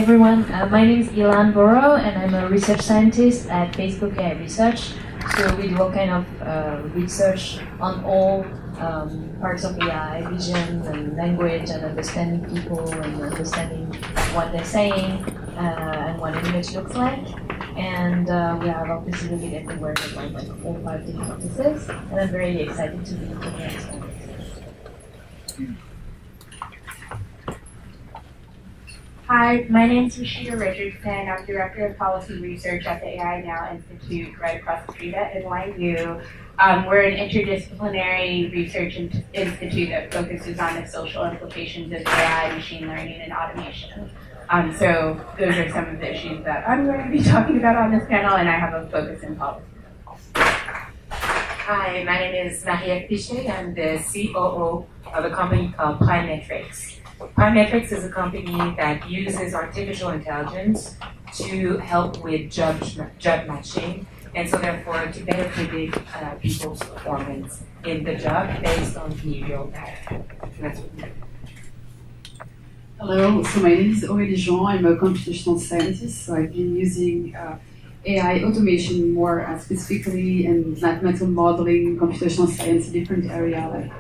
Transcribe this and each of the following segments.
everyone. My name is Ilan Boro, and I'm a research scientist at Facebook AI Research. So we do all kind of research on all parts of AI, vision and language, and understanding people and understanding what they're saying and what an image looks like. And we have offices really everywhere, like 4 or 5 different offices, and I'm very excited to be here next time. Hi, my name is Rashida Richardson. I'm Director of Policy Research at the AI Now Institute right across the street at NYU. We're an interdisciplinary research institute that focuses on the social implications of AI, machine learning, and automation. So those are some of the issues that I'm going to be talking about on this panel, and I have a focus in policy. Hi, my name is Maria Piche. I'm the COO of a company called Pymetrics. Pymetrics is a company that uses artificial intelligence to help with job matching, and so therefore to better predict people's performance in the job based on behavioral data. That's what we do. Hello, so my name is Aurélie Jean. I'm a computational scientist, so I've been using AI automation more specifically and mathematical modeling, computational science, a different area, like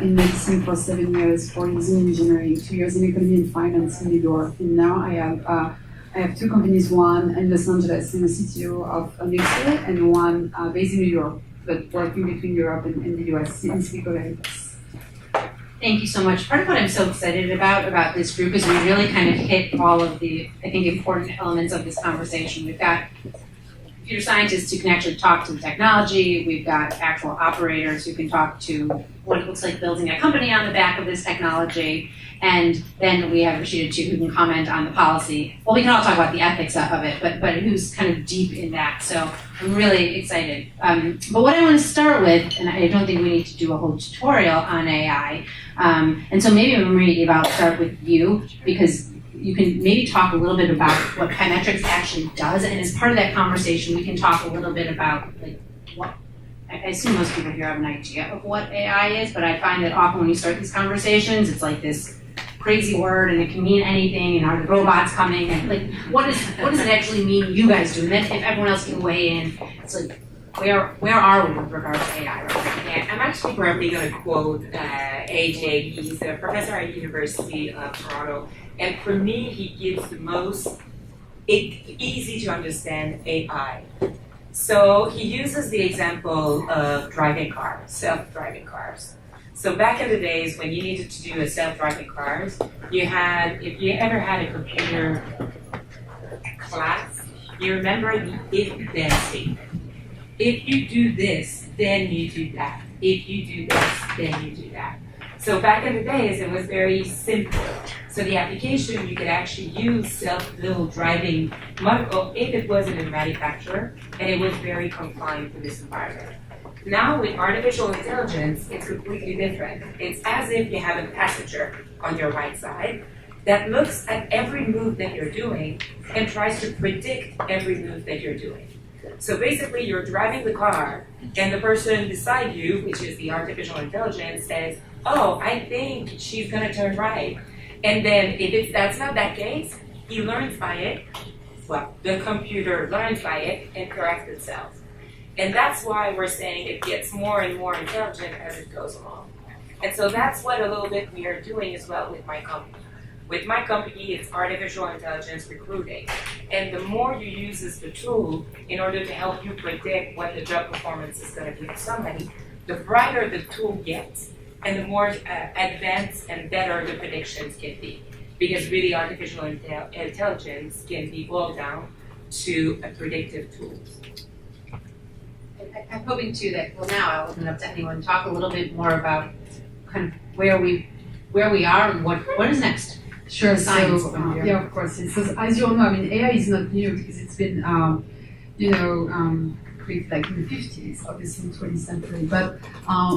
in medicine for 7 years, 4 years in engineering, 2 years in economy and finance in New York. And now I have 2 companies, one in Los Angeles, I'm the CTO of a mixer, and one based in New York, but working between Europe and the US in Silicon Valley. Thank you so much. Part of what I'm so excited about this group is we really kind of hit all of the, I think, important elements of this conversation. We've got computer scientists who can actually talk to the technology. We've got actual operators who can talk to what it looks like building a company on the back of this technology. And then we have Rashida too, who can comment on the policy. Well, we can all talk about the ethics of it, but who's kind of deep in that. So I'm really excited. But what I want to start with, and I don't think we need to do a whole tutorial on AI. And so maybe Marie, I'll start with you, because you can maybe talk a little bit about what Pymetrics actually does, and as part of that conversation, we can talk a little bit about like what. I assume most people here have an idea of what AI is, but I find that often when you start these conversations, it's like this crazy word, and it can mean anything. And are the robots coming? And like, what does it actually mean? You guys do, and then if everyone else can weigh in, it's like, where are we with regards to AI? Yeah, I'm actually probably going to quote AJ. He's a professor at University of Toronto, and for me, he gives the most easy to understand AI. So he uses the example of driving cars, self-driving cars. So back in the days when you needed to do a self-driving cars, if you ever had a computer class, you remember the if-then statement. If you do this, then you do that. If you do this, then you do that. So back in the days, it was very simple. So the application, you could actually use self-build driving model if it wasn't a manufacturer, and it was very compliant for this environment. Now with artificial intelligence, it's completely different. It's as if you have a passenger on your right side that looks at every move that you're doing and tries to predict every move that you're doing. So basically, you're driving the car, and the person beside you, which is the artificial intelligence, says, "Oh, I think she's going to turn right." And then if that's not that case, he learns by it. Well, the computer learns by it and corrects itself. And that's why we're saying it gets more and more intelligent as it goes along. And so that's what a little bit we are doing as well with my company. With my company, it's artificial intelligence recruiting. And the more you use this tool in order to help you predict what the job performance is going to be for somebody, the brighter the tool gets, and the more advanced and better the predictions can be. Because really artificial intelligence can be boiled down to a predictive tool. I'm hoping too that, well, now I'll open it up to anyone, talk a little bit more about kind of where we are and what is next. Sure. Science. So, yeah, of course. So, as you all know, I mean, AI is not new because it's been, created like in the 50s, obviously in the 20th century. But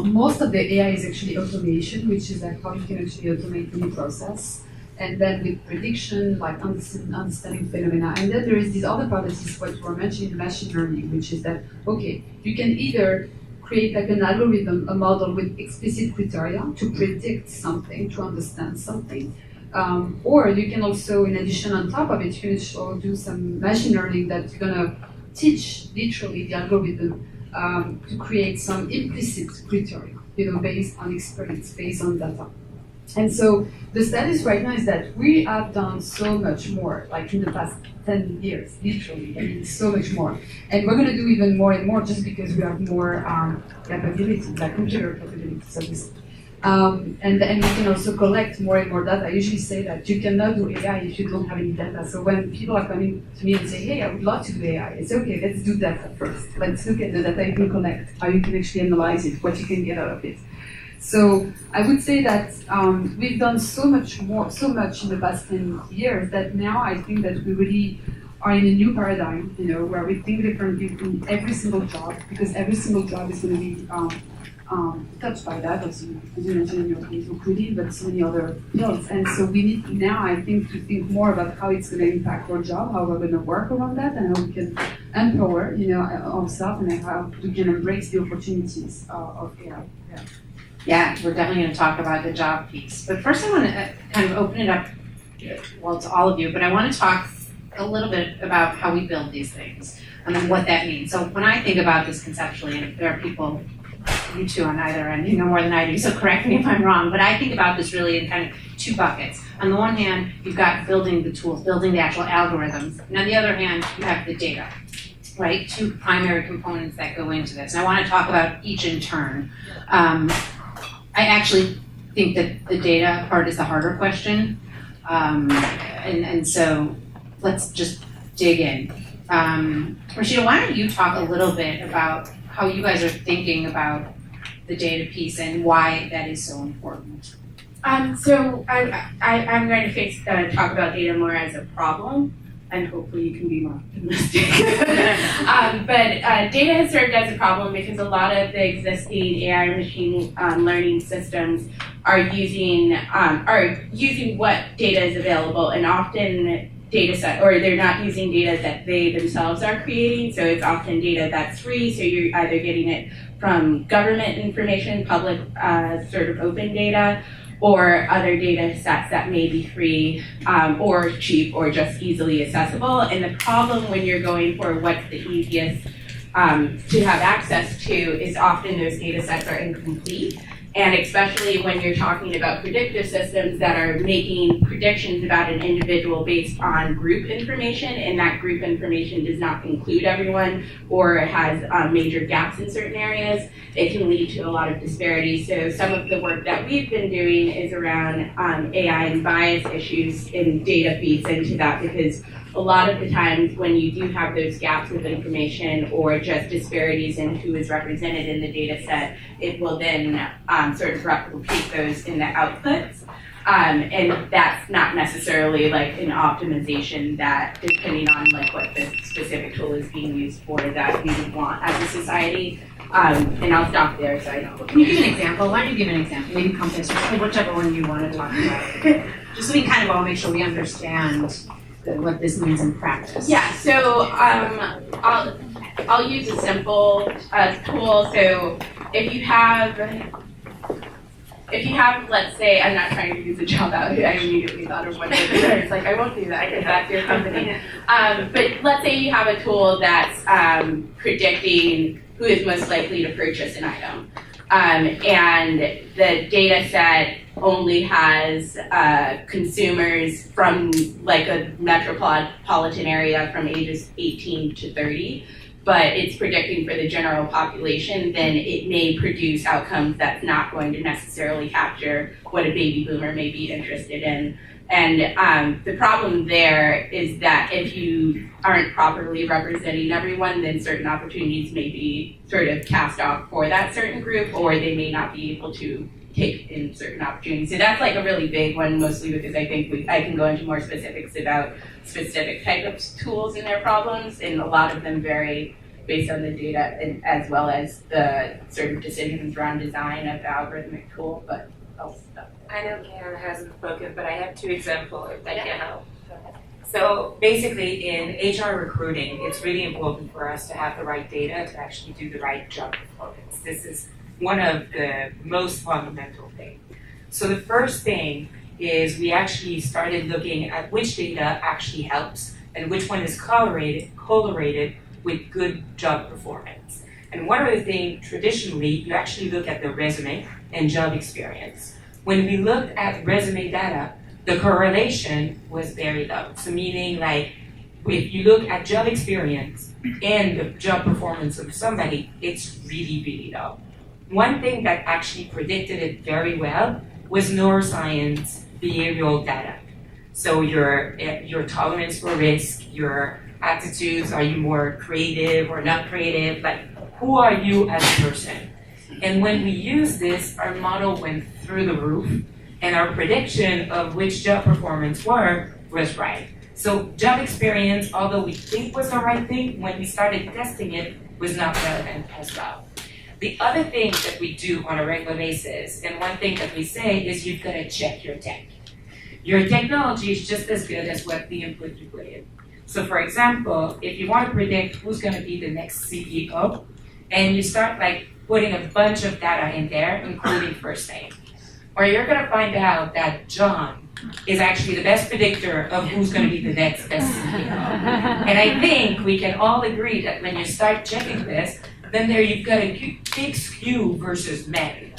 most of the AI is actually automation, which is like how you can actually automate any process. And then with prediction, like understanding phenomena. And then there is this other part that is what we're mentioning, machine learning, which is that, okay, you can either create like an algorithm, a model with explicit criteria to predict something, to understand something, Or you can also, in addition on top of it, you can also do some machine learning that you're gonna teach literally the algorithm to create some implicit criteria, based on experience, based on data. And so the status right now is that we have done so much more, like in the past 10 years, literally, I mean, so much more. And we're gonna do even more and more just because we have more capabilities, like computer capabilities, obviously. And we can also collect more and more data. I usually say that you cannot do AI if you don't have any data. So when people are coming to me and say, hey, I would love to do AI, it's okay, let's do data first. Let's look at the data you can collect, how you can actually analyze it, what you can get out of it. So I would say that we've done so much in the past 10 years that now I think that we really are in a new paradigm, where we think differently in every single job, because every single job is going to be touched by that, as you mentioned in your case, recruiting, but so many other fields. And so we need now, I think, to think more about how it's going to impact our job, how we're going to work around that, and how we can empower, ourselves, and how we can embrace the opportunities of AI. Yeah, we're definitely going to talk about the job piece. But first I want to kind of open it up, well, to all of you, but I want to talk a little bit about how we build these things and what that means. So when I think about this conceptually, and there are people, you two on either end, you know more than I do, so correct me if I'm wrong, but I think about this really in kind of two buckets. On the one hand, you've got building the tools, building the actual algorithms, and on the other hand, you have the data, right? Two primary components that go into this. And I want to talk about each in turn. I actually think that the data part is the harder question, and so let's just dig in. Rashida, why don't you talk a little bit about how you guys are thinking about the data piece and why that is so important? So I'm going to talk about data more as a problem, and hopefully you can be more optimistic. But data has served as a problem because a lot of the existing AI machine learning systems are using what data is available, and often data set, or they're not using data that they themselves are creating. So it's often data that's free. So you're either getting it from government information, public sort of open data, or other data sets that may be free or cheap or just easily accessible. And the problem when you're going for what's the easiest to have access to is often those data sets are incomplete. And especially when you're talking about predictive systems that are making predictions about an individual based on group information, and that group information does not include everyone or has major gaps in certain areas, it can lead to a lot of disparities. So some of the work that we've been doing is around AI and bias issues in data feeds into that, because a lot of the times when you do have those gaps of information or just disparities in who is represented in the data set, it will then sort of replicate those in the outputs. And that's not necessarily like an optimization that, depending on like what the specific tool is being used for, that we would want as a society. And I'll stop there so I don't. Can you give an example? Why don't you give an example? Maybe Compass, or whichever one you want to talk about. Just so we kind of all make sure we understand what this means in practice. Yeah, so I'll use a simple tool. So if you have, let's say, I'm not trying to use a job out. I immediately thought of one. It's like, I won't do that because that's your company. But let's say you have a tool that's predicting who is most likely to purchase an item. And the data set only has consumers from like a metropolitan area from ages 18 to 30, but it's predicting for the general population, then it may produce outcomes that's not going to necessarily capture what a baby boomer may be interested in. And the problem there is that if you aren't properly representing everyone, then certain opportunities may be sort of cast off for that certain group, or they may not be able to take in certain opportunities. So that's like a really big one, mostly because I think I can go into more specifics about specific type of tools and their problems, and a lot of them vary based on the data and as well as the sort of decisions around design of the algorithmic tool, but I'll stop. I know Karen hasn't spoken, but I have two examples if that can help. So basically in HR recruiting, it's really important for us to have the right data to actually do the right job performance. This is one of the most fundamental things. So the first thing is we actually started looking at which data actually helps and which one is correlated with good job performance. And one other thing, traditionally, you actually look at the resume and job experience. When we looked at resume data, the correlation was very low. So meaning like, if you look at job experience and the job performance of somebody, it's really, really low. One thing that actually predicted it very well was neuroscience behavioral data. So your tolerance for risk, your attitudes, are you more creative or not creative? Like, who are you as a person? And when we used this, our model went through the roof, and our prediction of which job performance was right. So job experience, although we think was the right thing, when we started testing it, was not relevant as well. The other thing that we do on a regular basis, and one thing that we say is you've got to check your tech. Your technology is just as good as what the input you put in. So for example, if you want to predict who's going to be the next CEO, and you start like putting a bunch of data in there, including first name, or you're going to find out that John is actually the best predictor of who's going to be the next best CEO. And I think we can all agree that when you start checking this, then there you've got a big skew versus men.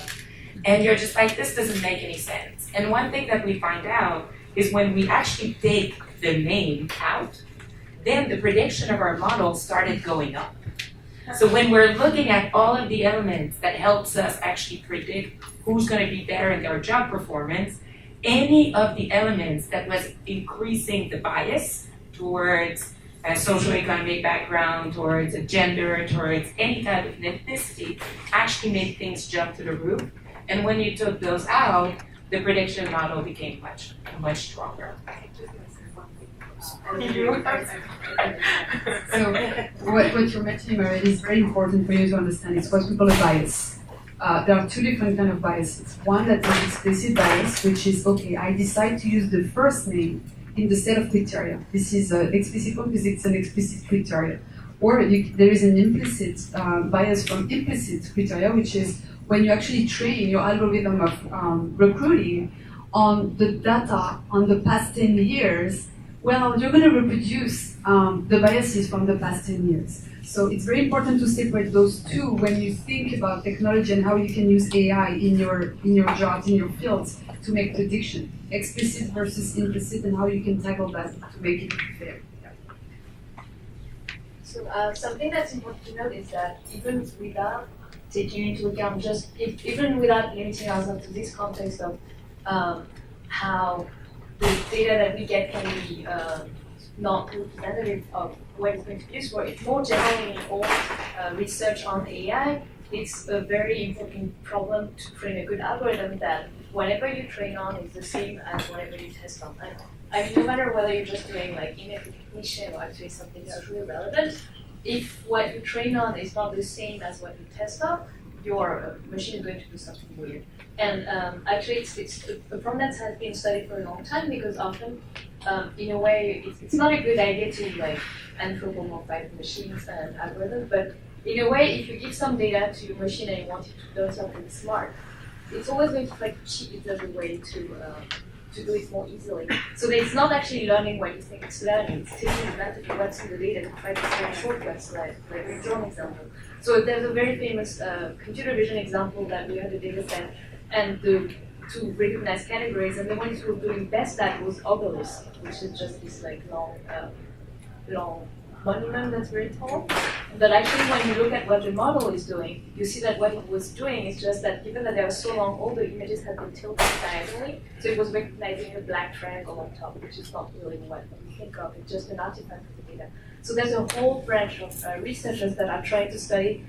And you're just like, this doesn't make any sense. And one thing that we find out is when we actually take the name out, then the prediction of our model started going up. So when we're looking at all of the elements that helps us actually predict who's going to be better in their job performance, any of the elements that was increasing the bias towards a socioeconomic background, towards a gender, towards any type of ethnicity, actually made things jump to the roof. And when you took those out, the prediction model became much, much stronger. So what you're mentioning, Mary, is very important for you to understand. It's what we call a bias. There are two different kinds of biases. One that is explicit bias, which is, okay, I decide to use the first name in the set of criteria. This is explicit one because it's an explicit criteria. Or there is an implicit bias from implicit criteria, which is when you actually train your algorithm of recruiting on the data on the past 10 years, well, you're going to reproduce the biases from the past 10 years. So it's very important to separate those two when you think about technology and how you can use AI in your jobs, in your fields, to make prediction, explicit versus implicit, and how you can tackle that to make it fair. So something that's important to note is that even without taking into account even without limiting ourselves to this context of how the data that we get can be not representative of what it's going to be used for, it's more generally in all research on AI, it's a very important problem to train a good algorithm that whatever you train on is the same as whatever you test on. I mean, no matter whether you're just doing like image recognition or actually something socially relevant, if what you train on is not the same as what you test on, your machine is going to do something weird. And actually, it's a problem that has been studied for a long time because often, in a way, it's not a good idea to like anthropomorphize machines and algorithms, but in a way, if you give some data to your machine and you want it to learn something smart, it's always going to like cheat it as a way to do it more easily. So it's not actually learning what you think it's learning, it's taking advantage of what's in the data to try to find shortcuts, like we draw an example. So there's a very famous computer vision example that we had a data set and to recognize categories, and the ones who were doing best at was obelisk, which is just this like long monument that's very tall. But actually when you look at what the model is doing, you see that what it was doing is just that given that they were so long, all the images had been tilted diagonally, so it was recognizing a black triangle on top, which is not really what we think of, it's just an artifact of the data. So there's a whole branch of researchers that are trying to study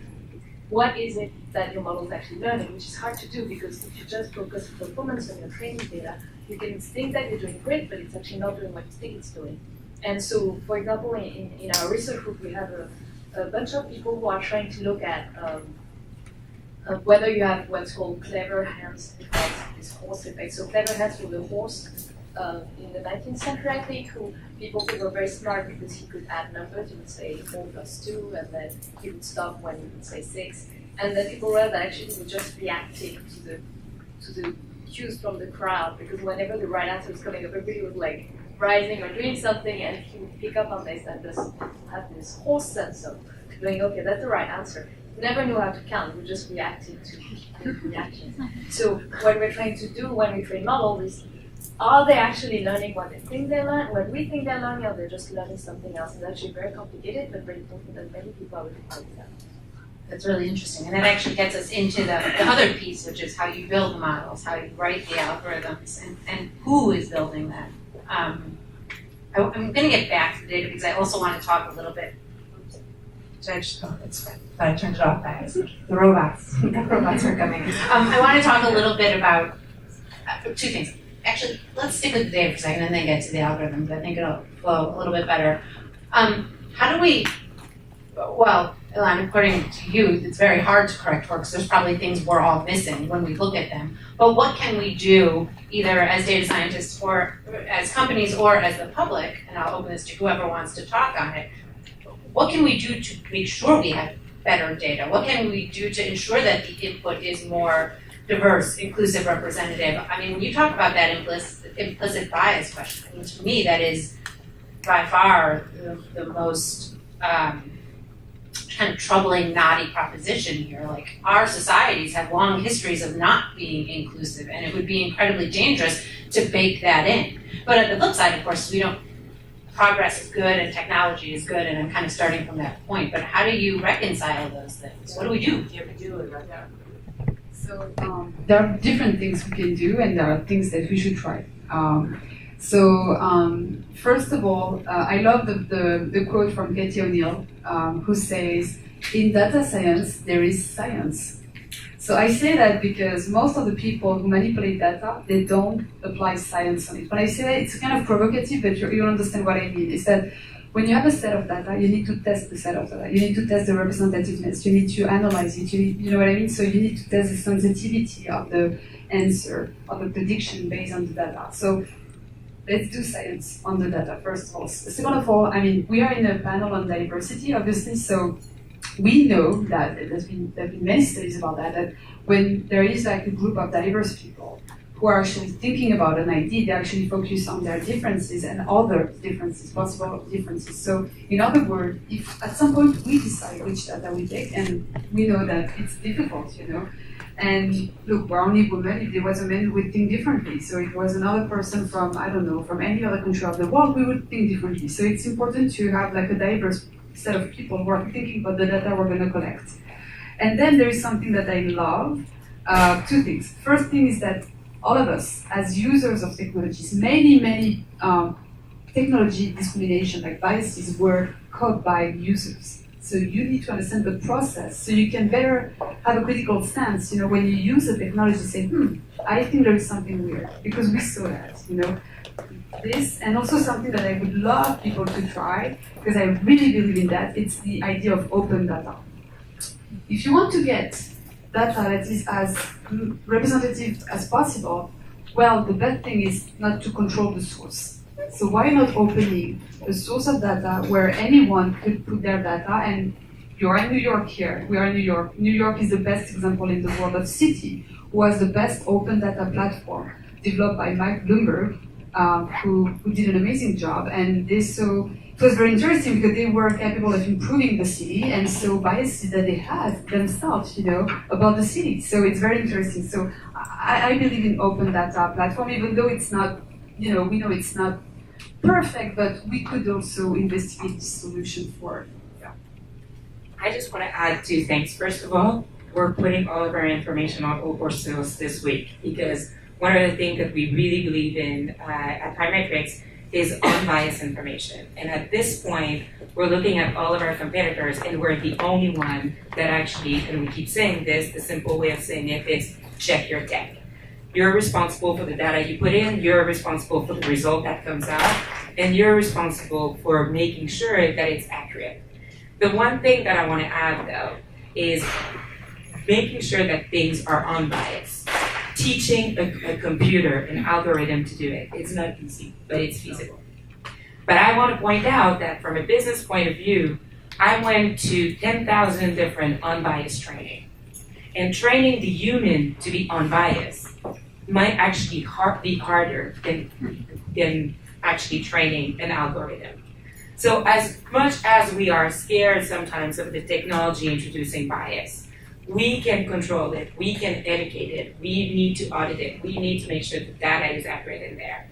what is it that your model is actually learning, which is hard to do because if you just focus on performance on your training data, you can think that you're doing great, but it's actually not doing what you think it's doing. And so, for example, in our research group, we have a bunch of people who are trying to look at whether you have what's called clever hands effect, this horse effect. So clever hands were the horse in the 19th century, I think, who people who were very smart because he could add numbers. You would say 4 + 2, and then he would stop when you would say 6. And then people realized that actually he was just reacting to cues from the crowd, because whenever the right answer was coming up, everybody was like rising or doing something, and he would pick up on this and just have this whole sense of going, okay, that's the right answer. We never knew how to count, we just reacted to the reactions. So what we're trying to do when we train models is, are they actually learning what they think they learn, what we think they're learning, or they're just learning something else? It's actually very complicated, but very important that many people are looking at that. That's really interesting. And that actually gets us into the other piece, which is how you build the models, how you write the algorithms, and who is building that. I'm going to get back to the data because I also want to talk a little bit. It's fine. But I turned it off back. The robots. The robots are coming. I want to talk a little bit about two things. Actually, let's stick with the data for a second and then get to the algorithms. I think it'll flow a little bit better. How do we, well, Ilan, according to you, it's very hard to correct for because there's probably things we're all missing when we look at them. But what can we do, either as data scientists or as companies or as the public, and I'll open this to whoever wants to talk on it, what can we do to make sure we have better data? What can we do to ensure that the input is more diverse, inclusive, representative? I mean, when you talk about that implicit bias question, I mean, to me, that is by far the most kind of troubling, knotty proposition here. Like, our societies have long histories of not being inclusive, and it would be incredibly dangerous to bake that in. But at the flip side, of course, progress is good and technology is good, and I'm kind of starting from that point. But how do you reconcile those things? What do we do? So there are different things we can do, and there are things that we should try. First of all, I love the quote from Katie O'Neill, who says, "In data science, there is science." So I say that because most of the people who manipulate data, they don't apply science on it. When I say that, it's kind of provocative, but you understand what I mean. Is that when you have a set of data, you need to test the set of data. You need to test the representativeness. You need to analyze it. You know what I mean? So you need to test the sensitivity of the answer, of the prediction based on the data. So let's do science on the data, first of all. Second of all, I mean, we are in a panel on diversity, obviously, so we know that there have been many studies about that when there is like a group of diverse people who are actually thinking about an idea, they actually focus on their differences and other differences, possible differences. So in other words, if at some point we decide which data we take, and we know that it's difficult, and look, we're only women. If there was a man, we would think differently. So if it was another person from, I don't know, from any other country of the world, we would think differently. So it's important to have like a diverse set of people who are thinking about the data we're going to collect. And then there is something that I love, two things. First thing is that all of us, as users of technologies, many technology discrimination, like biases, were caused by users. So you need to understand the process so you can better have a critical stance. When you use a technology, say, I think there is something weird, because we saw that, This, and also something that I would love people to try, because I really believe in that, it's the idea of open data. If you want to get data that is as representative as possible, well, the best thing is not to control the source. So why not opening a source of data where anyone could put their data, and you're in New York here, we are in New York. New York is the best example in the world of city, who has the best open data platform developed by Mike Bloomberg, who did an amazing job. And it was very interesting because they were capable of improving the city, and so biases that they had themselves, about the city. So it's very interesting. So I believe in open data platform, even though it's not, we know it's not perfect, but we could also investigate this solution for it. I just want to add two things. First of all, we're putting all of our information on open source this week, because one of the things that we really believe in at Pymetrics is unbiased information. And at this point, we're looking at all of our competitors, and we're the only one that actually, and we keep saying this, the simple way of saying it is check your tech. You're responsible for the data you put in, you're responsible for the result that comes out, and you're responsible for making sure that it's accurate. The one thing that I want to add, though, is making sure that things are unbiased. Teaching a computer, an algorithm to do it, it's not easy, but it's feasible. But I want to point out that from a business point of view, I went to 10,000 different unbiased training. And training the human to be unbiased might actually be harder than actually training an algorithm. So as much as we are scared sometimes of the technology introducing bias, we can control it, we can educate it, we need to audit it, we need to make sure the data is accurate in there.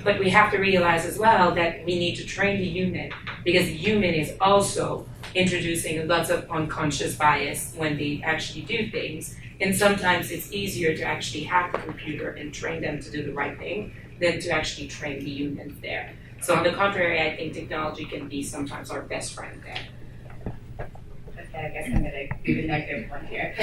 But we have to realize as well that we need to train the human, because the human is also introducing lots of unconscious bias when they actually do things. And sometimes it's easier to actually hack the computer and train them to do the right thing than to actually train the humans there. So on the contrary, I think technology can be sometimes our best friend there. Okay, I guess I'm gonna do the negative one here.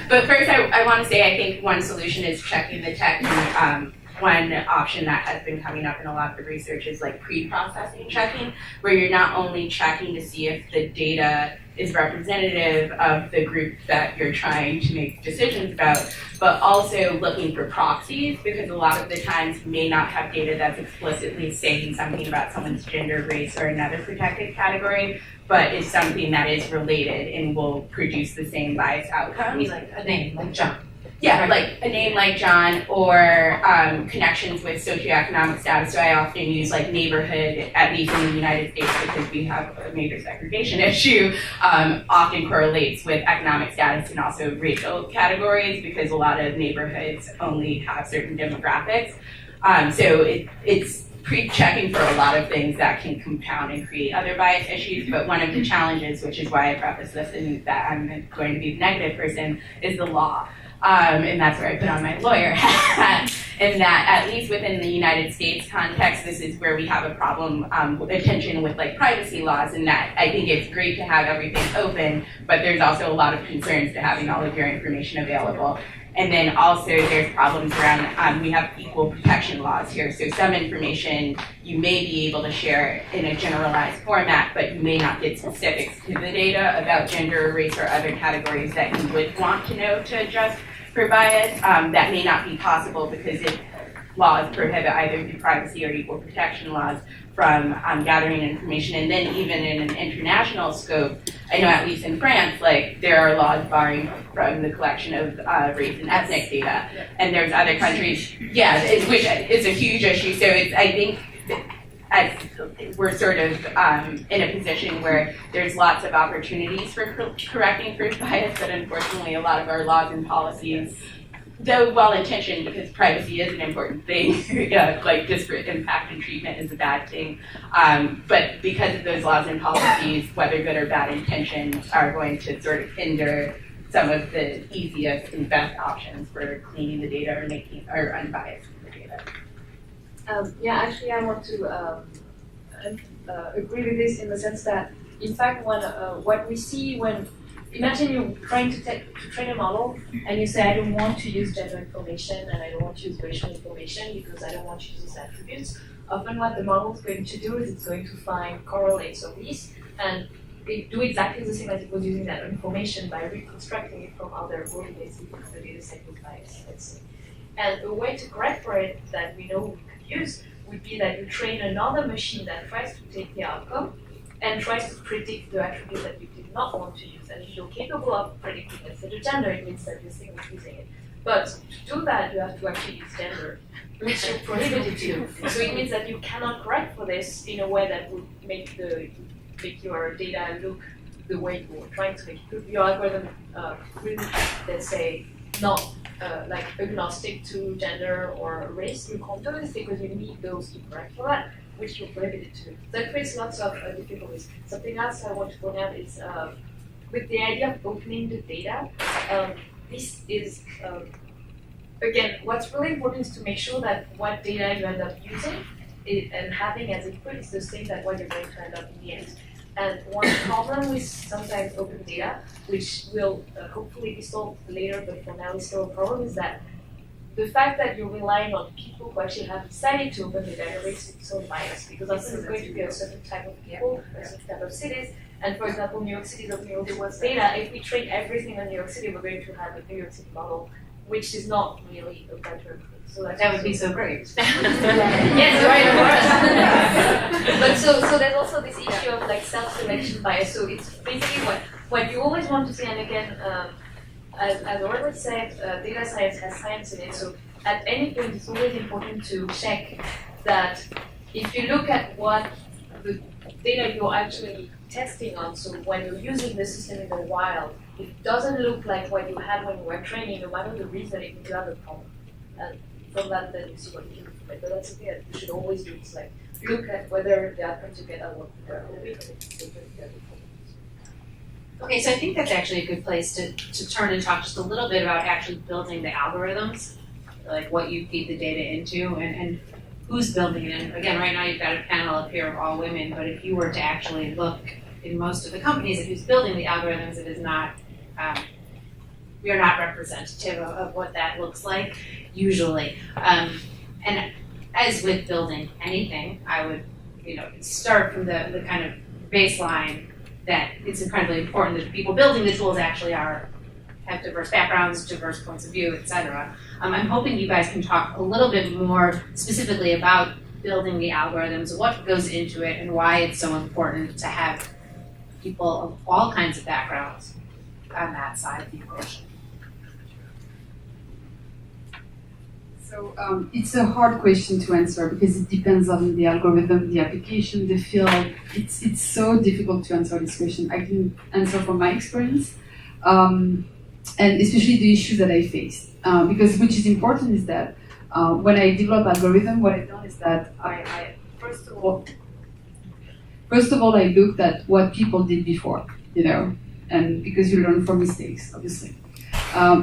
But first, I want to say I think one solution is checking the tech. And, one option that has been coming up in a lot of the research is like pre-processing checking, where you're not only checking to see if the data is representative of the group that you're trying to make decisions about, but also looking for proxies, because a lot of the times you may not have data that's explicitly saying something about someone's gender, race, or another protected category, but is something that is related and will produce the same biased outcomes. Like a name, like John. Yeah, like a name like John, or connections with socioeconomic status. So I often use like neighborhood, at least in the United States, because we have a major segregation issue, often correlates with economic status and also racial categories, because a lot of neighborhoods only have certain demographics. So it's pre-checking for a lot of things that can compound and create other bias issues, but one of the challenges, which is why I preface this and that I'm going to be the negative person, is the law. And that's where I put on my lawyer hat, and that at least within the United States context, this is where we have a problem with attention with like privacy laws, and that I think it's great to have everything open, but there's also a lot of concerns to having all of your information available. And then also there's problems around, we have equal protection laws here, so some information you may be able to share in a generalized format, but you may not get specifics to the data about gender, race, or other categories that you would want to know to adjust for bias. That may not be possible because if laws prohibit either through privacy or equal protection laws from gathering information. And then even in an international scope, I know at least in France, like there are laws barring from the collection of race and ethnic data. And there's other countries, which is a huge issue. So it's, I think, we're sort of in a position where there's lots of opportunities for correcting for bias, but unfortunately a lot of our laws and policies, though well-intentioned, because privacy is an important thing, like disparate impact and treatment is a bad thing, but because of those laws and policies, whether good or bad intentions, are going to sort of hinder some of the easiest and best options for cleaning the data or making or unbiased the data. Actually, I want to agree with this in the sense that, in fact, when what we see when imagine you're trying to train a model and you say, I don't want to use gender information and I don't want to use racial information because I don't want to use those attributes. Often what the model is going to do is it's going to find correlates of these and they do exactly the same as it was using that information by reconstructing it from other basically because the data set was biased, let's say. And a way to correct for it that we know we could use would be that you train another machine that tries to take the outcome and tries to predict the attribute that you did not want to use. And if you're capable of predicting, let's say, the gender, it means that you're still using it. But to do that, you have to actually use gender, which you're prohibited to. So it means that you cannot correct for this in a way that would make your data look the way you're trying to make it look. Your algorithm will, let's say, not like agnostic to gender or race. You can't do this because you need those to correct for that, which you're prohibited to. That creates lots of difficulties. Something else I want to point out is with the idea of opening the data, this is, again, what's really important is to make sure that what data you end up using and having as input is the same that what you're going to end up in the end. And one problem with sometimes open data, which will hopefully be solved later, but for now it's still a problem, is that the fact that you're relying on people who actually have decided to open the data makes it so biased, because often it's going to be a certain type of people, a certain type of cities. And for example, New York City is opening all the data. If we train everything on New York City, we're going to have a New York City model, which is not really a better. So that would be so great. Yes, right, of course. But so there's also this issue of like self-selection bias. So it's basically what you always want to see, and again, as I always said, data science has science in it. So at any point, it's always important to check that if you look at what the data you're actually testing on, so when you're using the system in the wild, if it doesn't look like what you had when you were training, no matter the reason, it means you have a problem. And from that, then you see what you can implement. But that's something that you should always do. It's like look at whether the outcomes you get are what you are hoping. Okay, so I think that's actually a good place to turn and talk just a little bit about actually building the algorithms, like what you feed the data into and who's building it. And again, right now you've got a panel up here of all women, but if you were to actually look in most of the companies at who's building the algorithms, it is not, we are not representative of what that looks like usually. And as with building anything, I would, start from the kind of baseline that it's incredibly important that the people building the tools actually have diverse backgrounds, diverse points of view, et cetera. I'm hoping you guys can talk a little bit more specifically about building the algorithms, what goes into it, and why it's so important to have people of all kinds of backgrounds on that side of the equation. So it's a hard question to answer because it depends on the algorithm, the application, the field. It's so difficult to answer this question. I can answer from my experience, and especially the issues that I faced. Because which is important is that when I develop algorithm, what I've done is that I first of all I looked at what people did before, and because you learn from mistakes, obviously.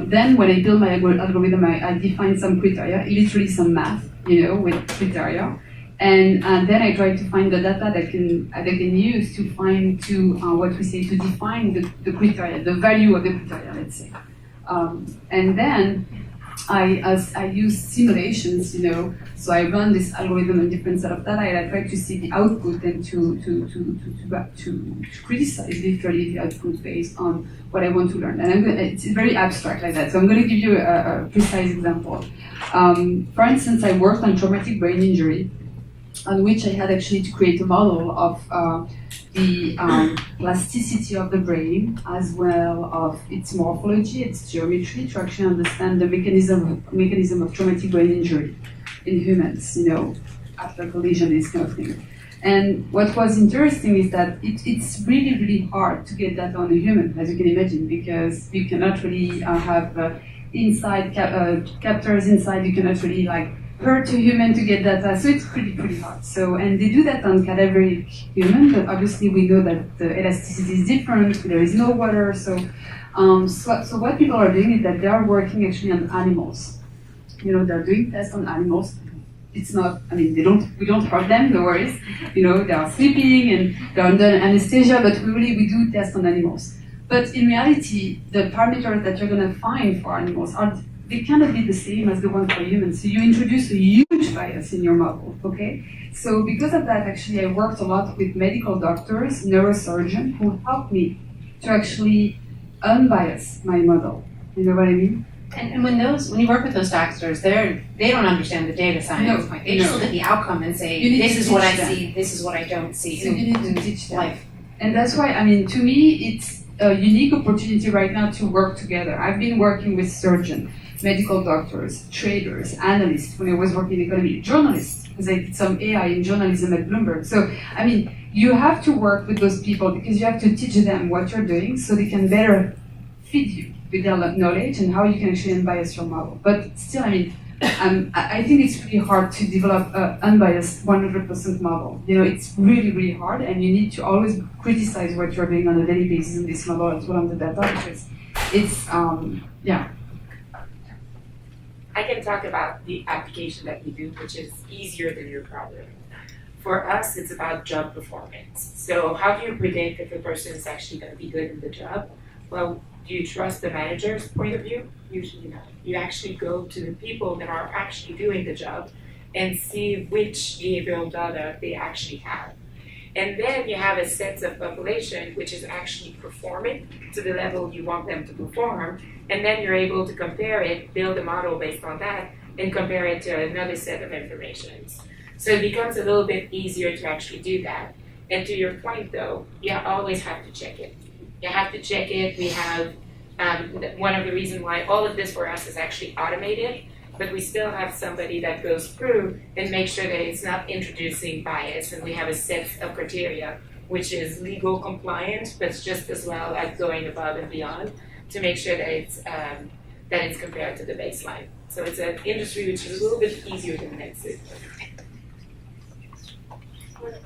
Then when I build my algorithm, I define some criteria, literally some math, with criteria. And then I try to find the data that I can use to to define the criteria, the value of the criteria, let's say. And then I use simulations, so I run this algorithm on different set of data and I try to see the output and to criticize literally the output based on what I want to learn. And it's very abstract like that. So I'm going to give you a precise example. For instance, I worked on traumatic brain injury, on which I had actually to create a model of the plasticity of the brain, as well of its morphology, its geometry, to actually understand the mechanism of traumatic brain injury in humans, after collision, this kind of thing. And what was interesting is that it's really, really hard to get that on a human, as you can imagine, because you cannot really have captors inside, you cannot really hurt a human to get data, so it's pretty hard. So, and they do that on cadaveric human, but obviously we know that the elasticity is different, there is no water, so what people are doing is that they are working actually on animals. They're doing tests on animals. It's not, we don't hurt them, no worries. They are sleeping and they're under anesthesia, but we do tests on animals. But in reality, the parameters that you're gonna find for animals they cannot be the same as the one for humans. So you introduce a huge bias in your model, okay? So because of that, actually, I worked a lot with medical doctors, neurosurgeons, who helped me to actually unbias my model. You know what I mean? And when you work with those doctors, they don't understand the data science point. They just look at the outcome and say, this is what I see, this is what I don't see. So you need to teach them. And that's why, to me, it's a unique opportunity right now to work together. I've been working with surgeons, medical doctors, traders, analysts, when I was working in economy, journalists, because I did some AI in journalism at Bloomberg. So, you have to work with those people because you have to teach them what you're doing so they can better feed you with their knowledge and how you can actually unbias your model. But still, I think it's really hard to develop an unbiased 100% model. It's really, really hard, and you need to always criticize what you're doing on a daily basis in this model as well on the data, because it's, I can talk about the application that we do, which is easier than your problem. For us, it's about job performance. So how do you predict if a person is actually going to be good in the job? Well, do you trust the manager's point of view? Usually not. You actually go to the people that are actually doing the job and see which behavioral data they actually have. And then you have a sense of population which is actually performing to the level you want them to perform, and then you're able to compare it, build a model based on that, and compare it to another set of information. So it becomes a little bit easier to actually do that. And to your point though, you always have to check it. You have to check it. We have One of the reasons why all of this for us is actually automated, but we still have somebody that goes through and makes sure that it's not introducing bias, and we have a set of criteria which is legal compliant, but just as well as going above and beyond to make sure that it's compared to the baseline. So it's an industry which is a little bit easier to mix it.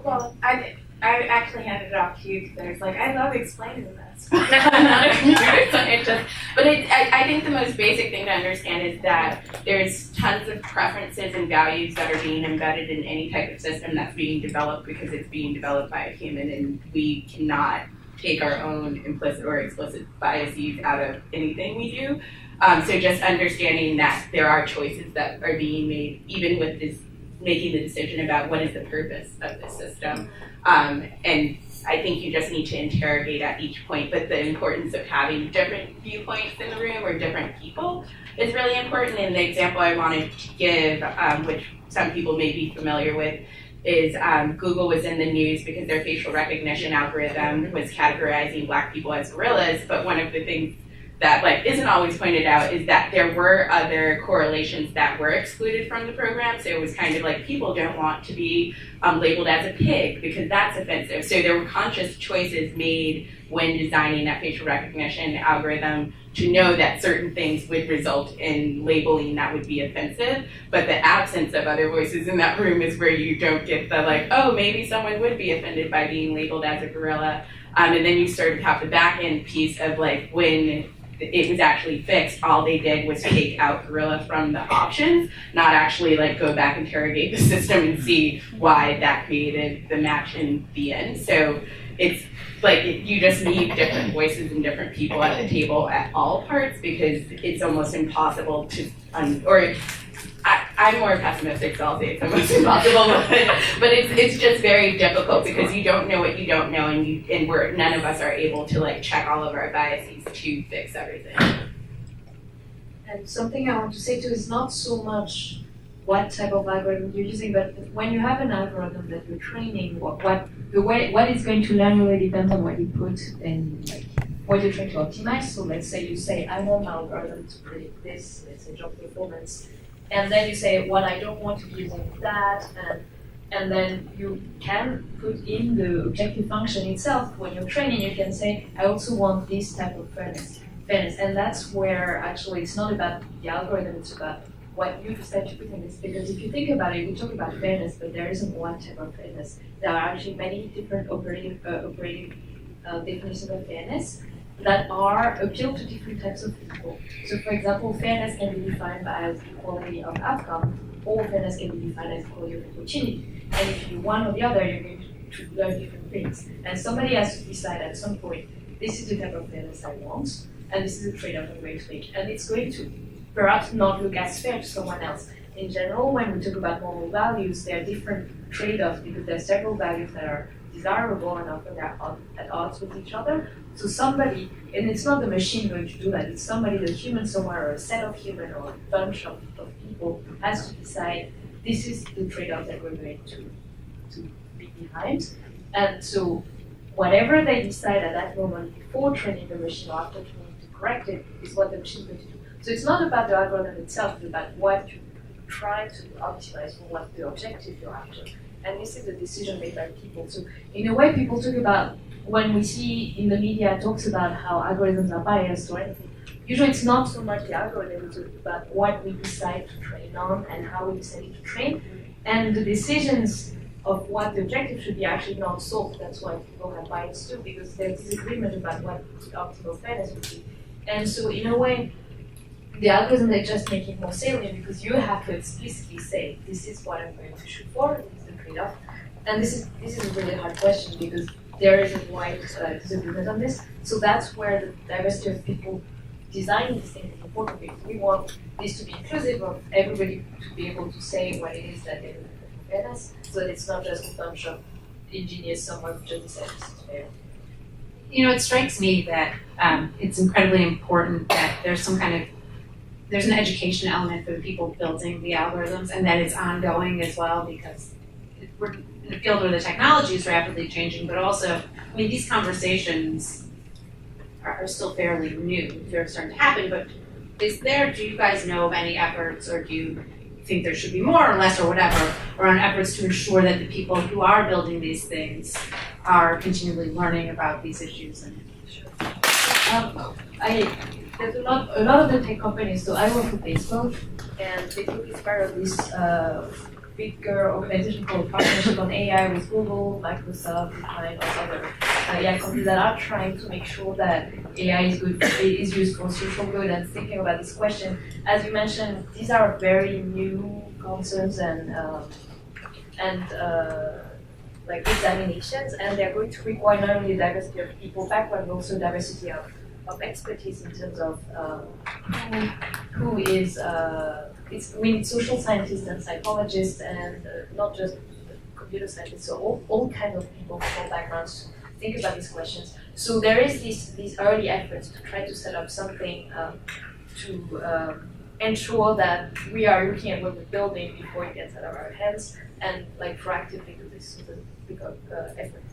Well, I actually handed it off to you because I was like, I love explaining this. I'm not a computer scientist. But I think the most basic thing to understand is that there's tons of preferences and values that are being embedded in any type of system that's being developed because it's being developed by a human, and we cannot take our own implicit or explicit biases out of anything we do. So just understanding that there are choices that are being made, even with this making the decision about what is the purpose of the system. And I think you just need to interrogate at each point, but the importance of having different viewpoints in the room or different people is really important. And the example I wanted to give, which some people may be familiar with, is Google was in the news because their facial recognition algorithm was categorizing Black people as gorillas, but one of the things that isn't always pointed out is that there were other correlations that were excluded from the program. So it was kind of like people don't want to be labeled as a pig because that's offensive. So there were conscious choices made when designing that facial recognition algorithm to know that certain things would result in labeling that would be offensive. But the absence of other voices in that room is where you don't get the oh, maybe someone would be offended by being labeled as a gorilla. And then you sort of have the back end piece of when it was actually fixed, all they did was take out gorilla from the options, not actually go back, interrogate the system and see why that created the match in the end. So it's you just need different voices and different people at the table at all parts because it's almost impossible to, I'm more pessimistic, so I'll say it's almost impossible, but it's just very difficult because you don't know what you don't know, and none of us are able to check all of our biases to fix everything. And something I want to say too is not so much what type of algorithm you're using, but when you have an algorithm that you're training, what it's going to learn really depends on what you put in, what you're trying to optimize. So let's say you say, I want my algorithm to predict this, let's say job performance. And then you say, well, I don't want to be using that, and then you can put in the objective function itself. When you're training, you can say, I also want this type of fairness. And that's where actually it's not about the algorithm, it's about what you decide to put in this. Because if you think about it, we talk about fairness, but there isn't one type of fairness. There are actually many different operating definitions of fairness that are appeal to different types of people. So for example, fairness can be defined as equality of outcome, or fairness can be defined as equality of opportunity. And if you do one or the other, you're going to learn different things. And somebody has to decide at some point, this is the type of fairness I want, and this is the trade-off I'm going to make. And it's going to perhaps not look as fair to someone else. In general, when we talk about moral values, there are different trade-offs because there are several values that are desirable and often they're at odds with each other. So somebody, and it's not the machine going to do that, it's somebody, the human somewhere, or a set of human, or a bunch of people has to decide this is the trade-off that we're going to be behind. And so whatever they decide at that moment before training the machine or after training to correct it is what the machine is going to do. So it's not about the algorithm itself, it's about what you try to optimize for what the objective you're after. And this is a decision made by people. So in a way, people talk about, when we see in the media talks about how algorithms are biased or anything, usually it's not so much the algorithm, it's about what we decide to train on and how we decide to train. And the decisions of what the objective should be actually not solved. That's why people have bias too, because there's disagreement about what the optimal fairness would be. And so in a way, the algorithm is just making more salient because you have to explicitly say, this is what I'm going to shoot for, this is the trade-off. And this is a really hard question because there is a wide disagreement on this. So that's where the diversity of people designing these things is important because we want this to be inclusive of everybody to be able to say what it is that they're looking for fairness, so that it's not just a bunch of engineers somewhere who just decide this is fair. It strikes me that it's incredibly important that there's an education element for the people building the algorithms, and that it's ongoing as well because we're in a field where the technology is rapidly changing, but also, these conversations are still fairly new. They're starting to happen, but do you guys know of any efforts, or do you think there should be more or less or whatever, around efforts to ensure that the people who are building these things are continually learning about these issues? And There's a lot of the tech companies. So I work for Facebook, and Facebook is part of this bigger organization called Partnership on AI with Google, Microsoft, DeepMind, all other AI companies that are trying to make sure that AI is used for social good and thinking about this question. As you mentioned, these are very new concerns and like examinations, and they're going to require not only diversity of people background, but also diversity of expertise in terms of who is. We need social scientists and psychologists, and not just computer scientists. So all kinds of people from all backgrounds think about these questions. So there is these early efforts to try to set up something to ensure that we are looking at what we're building before it gets out of our hands, and like proactively do this. So the big effort.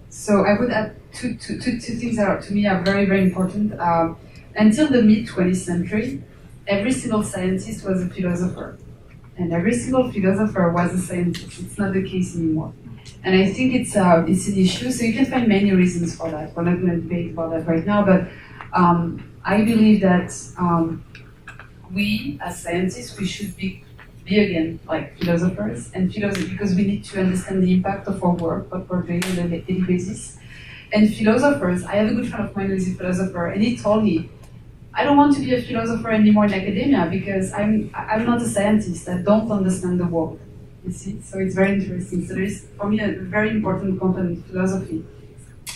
So I would add two things that are, to me, are very, very important. Until the mid-20th century, every single scientist was a philosopher, and every single philosopher was a scientist. It's not the case anymore, and I think it's an issue. So you can find many reasons for that. We're not going to debate about that right now, but I believe that we, as scientists, we should be again like philosophers, and because we need to understand the impact of our work, what we're doing on a daily basis. And philosophers, I have a good friend of mine who is a philosopher, and he told me, I don't want to be a philosopher anymore in academia because I'm not a scientist. I don't understand the world. You see, so it's very interesting. So there is, for me, a very important component, philosophy.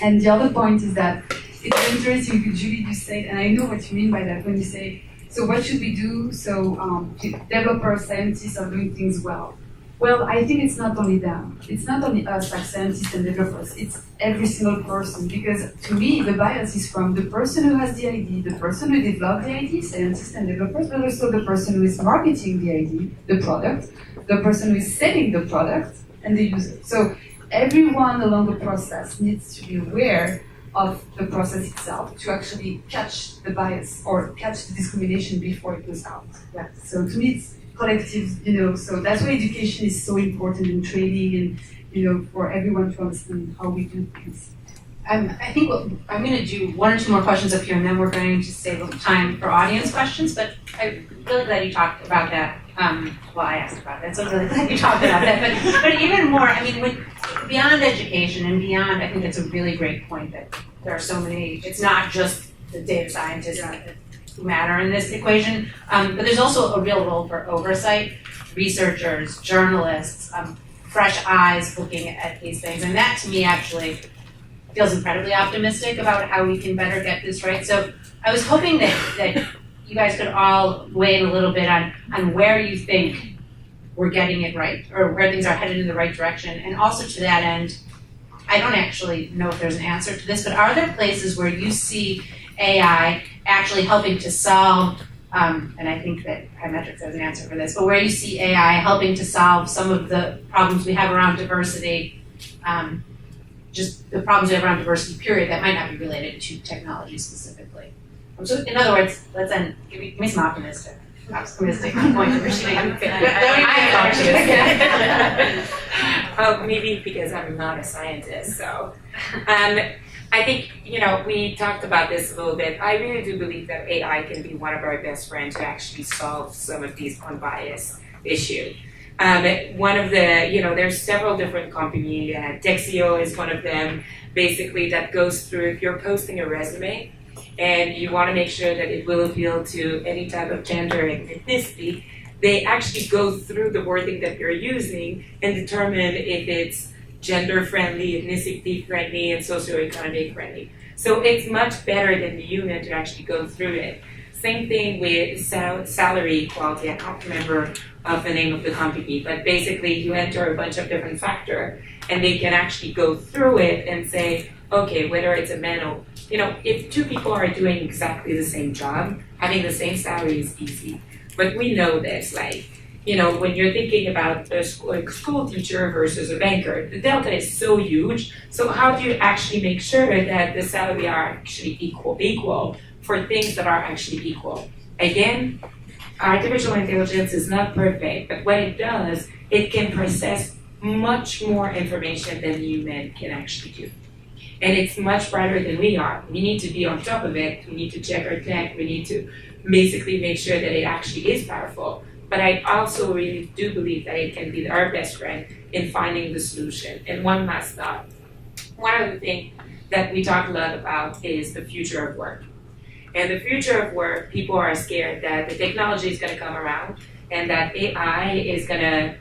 And the other point is that it's very interesting, Julie, you said, and I know what you mean by that when you say, so what should we do? So developers, scientists are doing things well. Well, I think it's not only them. It's not only us, like scientists and developers. It's every single person. Because to me, the bias is from the person who has the idea, the person who developed the idea, scientists and developers, but also the person who is marketing the idea, the product, the person who is selling the product, and the user. So everyone along the process needs to be aware of the process itself to actually catch the bias or catch the discrimination before it goes out. Yeah. So to me, it's collective, so that's why education is so important in training and, for everyone to understand how we do things. I think I'm going to do one or two more questions up here, and then we're going to save time for audience questions. But I'm really glad you talked about that. Well, I asked about that, so I'm really glad you talked about that. But even more, I mean, beyond education and beyond, I think it's a really great point that there are so many. It's not just the data scientists who matter in this equation, but there's also a real role for oversight, researchers, journalists, fresh eyes looking at these things, and that to me actually feels incredibly optimistic about how we can better get this right. So I was hoping that you guys could all weigh in a little bit on where you think we're getting it right, or where things are headed in the right direction. And also to that end, I don't actually know if there's an answer to this, but are there places where you see AI actually helping to solve, and I think that Hymetrics has an answer for this, but where you see AI helping to solve some of the problems we have around diversity, just the problems we have around diversity, period, that might not be related to technology specifically. So in other words, let's end, give me some optimistic point of Rashida. Well, maybe because I'm not a scientist, so. I think, we talked about this a little bit. I really do believe that AI can be one of our best friends to actually solve some of these unbiased issues. One of the, there's several different companies, Dexio is one of them, basically that goes through, if you're posting a resume and you want to make sure that it will appeal to any type of gender and ethnicity, they actually go through the wording that you're using and determine if it's gender-friendly, ethnicity-friendly, and socioeconomic friendly. So it's much better than the human to actually go through it. Same thing with salary equality. I can't remember the name of the company, but basically you enter a bunch of different factors, and they can actually go through it and say, okay, whether it's a man or, if two people are doing exactly the same job, having the same salary is easy. But we know this, when you're thinking about a school teacher versus a banker, the delta is so huge. So how do you actually make sure that the salary are actually equal for things that are actually equal? Again, artificial intelligence is not perfect, but what it does, it can process much more information than human can actually do. And it's much brighter than we are. We need to be on top of it. We need to check our tech. We need to basically make sure that it actually is powerful. But I also really do believe that it can be our best friend in finding the solution. And one last thought. One of the things that we talk a lot about is the future of work. And the future of work, people are scared that the technology is going to come around and that AI is going to,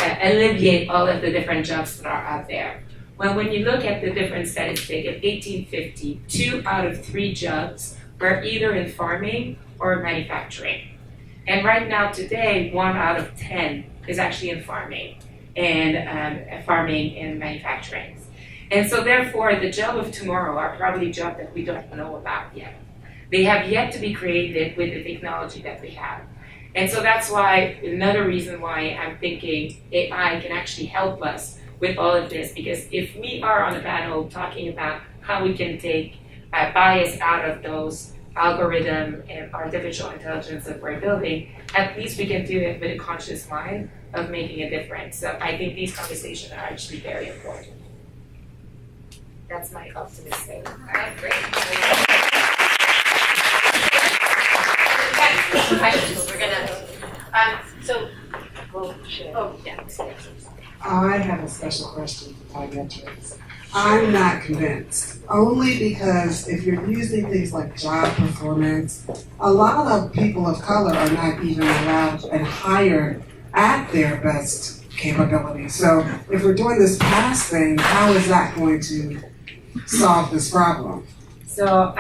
alleviate all of the different jobs that are out there. Well, when you look at the different statistics, in 1850, 2 out of 3 jobs were either in farming or manufacturing. And right now, today, 1 out of 10 is actually in farming and manufacturing. And so therefore, the job of tomorrow are probably jobs that we don't know about yet. They have yet to be created with the technology that we have. And so that's why, another reason why I'm thinking AI can actually help us with all of this, because if we are on a panel talking about how we can take bias out of those algorithm and artificial intelligence that we're building, at least we can do it with a conscious mind of making a difference. So I think these conversations are actually very important. That's my optimistic. All right, great. We're gonna. I have a special question for biometrics. I'm not convinced, only because if you're using things like job performance, a lot of people of color are not even allowed and hired at their best capability. So if we're doing this pass thing, how is that going to solve this problem? So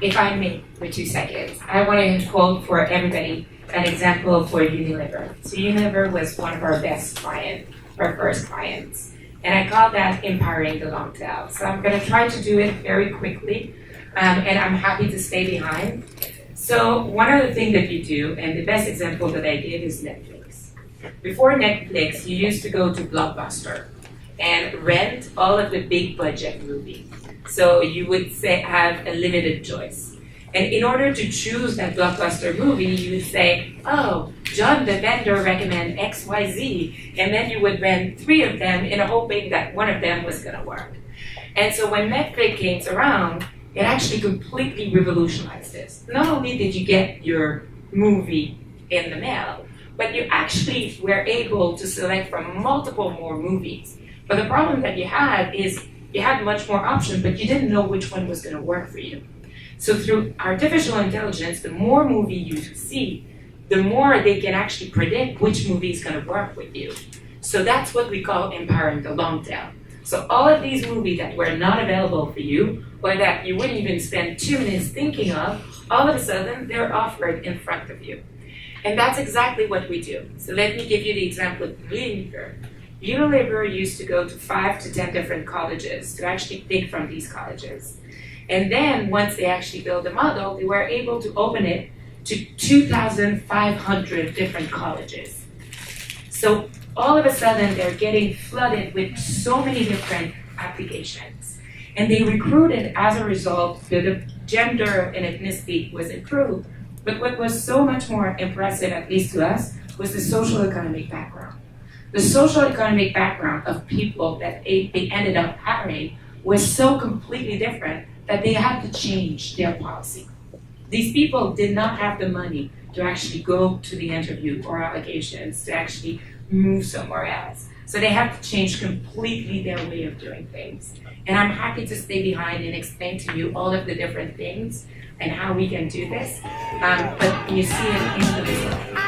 if I may, for 2 seconds, I want to quote for everybody an example for Unilever. So Unilever was one of our best clients, our first clients. And I call that empowering the long tail. So I'm going to try to do it very quickly, and I'm happy to stay behind. So one of the things that you do, and the best example that I give is Netflix. Before Netflix, you used to go to Blockbuster and rent all of the big budget movies. So you would have a limited choice. And in order to choose that blockbuster movie, you would say, oh, John the vendor recommend XYZ. And then you would rent 3 of them in a hoping that one of them was gonna work. And so when Netflix came around, it actually completely revolutionized this. Not only did you get your movie in the mail, but you actually were able to select from multiple more movies. But the problem that you had is you had much more options, but you didn't know which one was gonna work for you. So through artificial intelligence, the more movie you see, the more they can actually predict which movie is going to work with you. So that's what we call empowering the long tail. So all of these movies that were not available for you, or that you wouldn't even spend 2 minutes thinking of, all of a sudden they're offered in front of you. And that's exactly what we do. So let me give you the example of Unilever. Unilever used to go to 5 to 10 different colleges to actually pick from these colleges. And then once they actually built the model, they were able to open it to 2,500 different colleges. So all of a sudden, they're getting flooded with so many different applications. And they recruited, as a result, the gender and ethnicity was improved. But what was so much more impressive, at least to us, was the social economic background. The social economic background of people that they ended up hiring was so completely different that they had to change their policy. These people did not have the money to actually go to the interview or applications to actually move somewhere else. So they had to change completely their way of doing things. And I'm happy to stay behind and explain to you all of the different things and how we can do this. But you see it in the result.